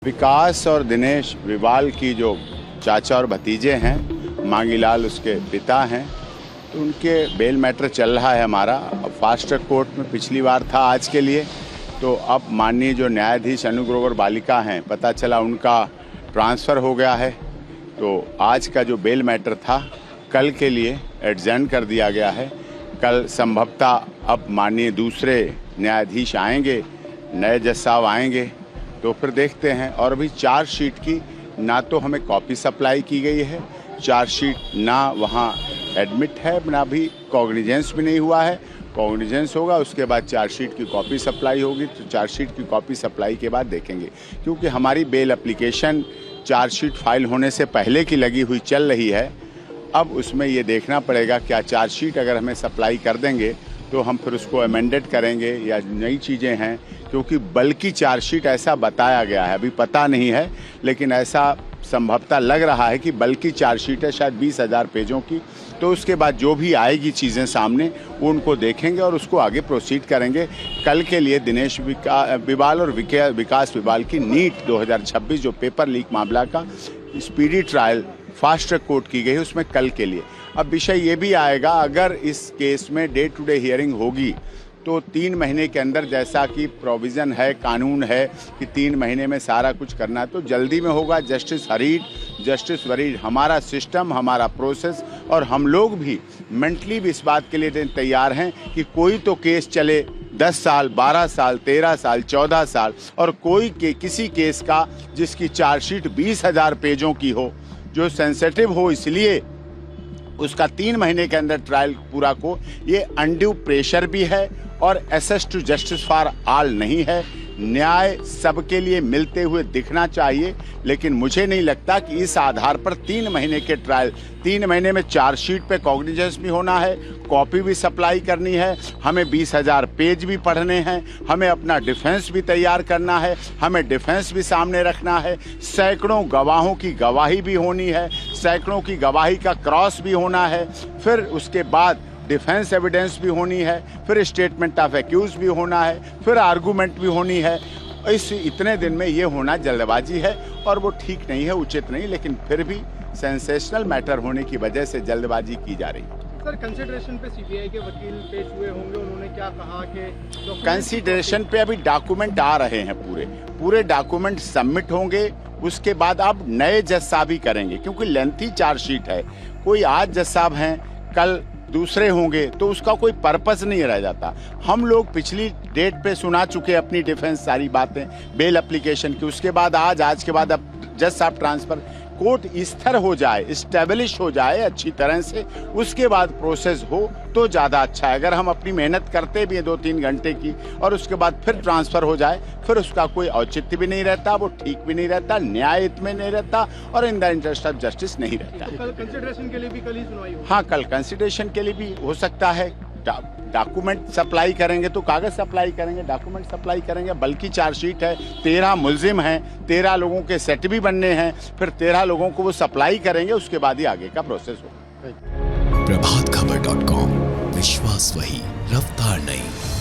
विकास और दिनेश विवाल की जो चाचा और भतीजे हैं, मांगीलाल उसके पिता हैं, तो उनके बेल मैटर चल रहा है हमारा। अब फास्ट ट्रैक कोर्ट में पिछली बार था आज के लिए, तो अब माननीय जो न्यायाधीश अनु ग्रोवर बालिका हैं, पता चला उनका ट्रांसफ़र हो गया है, तो आज का जो बेल मैटर था कल के लिए एडजर्न कर दिया गया है। कल संभवतः अब माननीय दूसरे न्यायाधीश आएंगे, नए जज साहब आएंगे, तो फिर देखते हैं। और अभी चार्जशीट की ना तो हमें कॉपी सप्लाई की गई है, चार्जशीट ना वहाँ एडमिट है, ना भी कॉग्निजेंस भी नहीं हुआ है। कॉग्निजेंस होगा उसके बाद चार्जशीट की कॉपी सप्लाई होगी, तो चार्जशीट की कॉपी सप्लाई के बाद देखेंगे। क्योंकि हमारी बेल एप्लीकेशन चार्जशीट फाइल होने से पहले की लगी हुई चल रही है, अब उसमें ये देखना पड़ेगा क्या चार्जशीट अगर हमें सप्लाई कर देंगे तो हम फिर उसको अमेंडेड करेंगे या नई चीज़ें हैं। क्योंकि बल्कि चार्जशीट ऐसा बताया गया है, अभी पता नहीं है, लेकिन ऐसा संभवतः लग रहा है कि बल्कि चार्जशीट है शायद 20,000 पेजों की। तो उसके बाद जो भी आएगी चीज़ें सामने वो उनको देखेंगे और उसको आगे प्रोसीड करेंगे। कल के लिए दिनेश विवाल और विकास विवाल की नीट 2026 जो पेपर लीक मामला का speedy trial fast track court की गई है, उसमें कल के लिए। अब विषय ये भी आएगा, अगर इस केस में डे टू डे हियरिंग होगी तो 3 महीने के अंदर, जैसा कि प्रोविज़न है, कानून है कि 3 महीने में सारा कुछ करना है, तो जल्दी में होगा। जस्टिस हरीड, जस्टिस वरीड, हमारा सिस्टम, हमारा प्रोसेस, और हम लोग भी मेंटली भी इस बात के लिए तैयार हैं कि कोई तो केस चले 10 साल, 12 साल, 13 साल, 14 साल, और कोई किसी केस का जिसकी चार्जशीट 20,000 पेजों की हो, जो सेंसिटिव हो, इसलिए उसका 3 महीने के अंदर ट्रायल पूरा को, ये अनड्यू प्रेशर भी है और access to justice for all नहीं है। न्याय सबके लिए मिलते हुए दिखना चाहिए, लेकिन मुझे नहीं लगता कि इस आधार पर 3 महीने के ट्रायल, 3 महीने में चार्जशीट पे कॉग्निजेंस भी होना है, कॉपी भी सप्लाई करनी है, हमें 20,000 पेज भी पढ़ने हैं, हमें अपना डिफेंस भी तैयार करना है, हमें डिफेंस भी सामने रखना है, सैकड़ों गवाहों की गवाही भी होनी है, सैकड़ों की गवाही का क्रॉस भी होना है, फिर उसके बाद डिफेंस एविडेंस भी होनी है, फिर स्टेटमेंट ऑफ एक्यूज भी होना है, फिर आर्गूमेंट भी होनी है। इस इतने दिन में ये होना जल्दबाजी है और वो ठीक नहीं है, उचित नहीं, लेकिन फिर भी सेंसेशनल मैटर होने की वजह से जल्दबाजी की जा रही है। सर, कंसिडरेशन पे सीबीआई के वकील पेश हुए होंगे, उन्होंने क्या कहा कि कंसिडरेशन पे अभी डॉक्यूमेंट आ रहे हैं, पूरे डॉक्यूमेंट सबमिट होंगे, उसके बाद अब नए जज साहब ही करेंगे, क्योंकि लेंथी चार्जशीट है। कोई आज जज साहब हैं, कल दूसरे होंगे, तो उसका कोई पर्पस नहीं रह जाता। हम लोग पिछली डेट पे सुना चुके अपनी डिफेंस सारी बातें बेल एप्लीकेशन की, उसके बाद आज के बाद अब जज साहब ट्रांसफर, कोर्ट स्थिर हो जाए, इस्टेब्लिश हो जाए अच्छी तरह से, उसके बाद प्रोसेस हो तो ज़्यादा अच्छा है। अगर हम अपनी मेहनत करते भी हैं 2-3 घंटे की और उसके बाद फिर ट्रांसफ़र हो जाए, फिर उसका कोई औचित्य भी नहीं रहता, वो ठीक भी नहीं रहता, न्याय में नहीं रहता और in the interest of justice नहीं रहता। तो कल कंसिडरेशन के लिए भी कल ही सुनवाई होगी? हाँ, कल कंसिडरेशन के लिए भी हो सकता है। डॉक्यूमेंट सप्लाई करेंगे तो कागज़ सप्लाई करेंगे, डॉक्यूमेंट सप्लाई करेंगे, बल्कि चार्जशीट है, 13 मुलजिम हैं, 13 लोगों के सेट भी बनने हैं, फिर 13 लोगों को वो सप्लाई करेंगे, उसके बाद ही आगे का प्रोसेस होगा। प्रभातखबर.com, विश्वास वही, रफ्तार नहीं।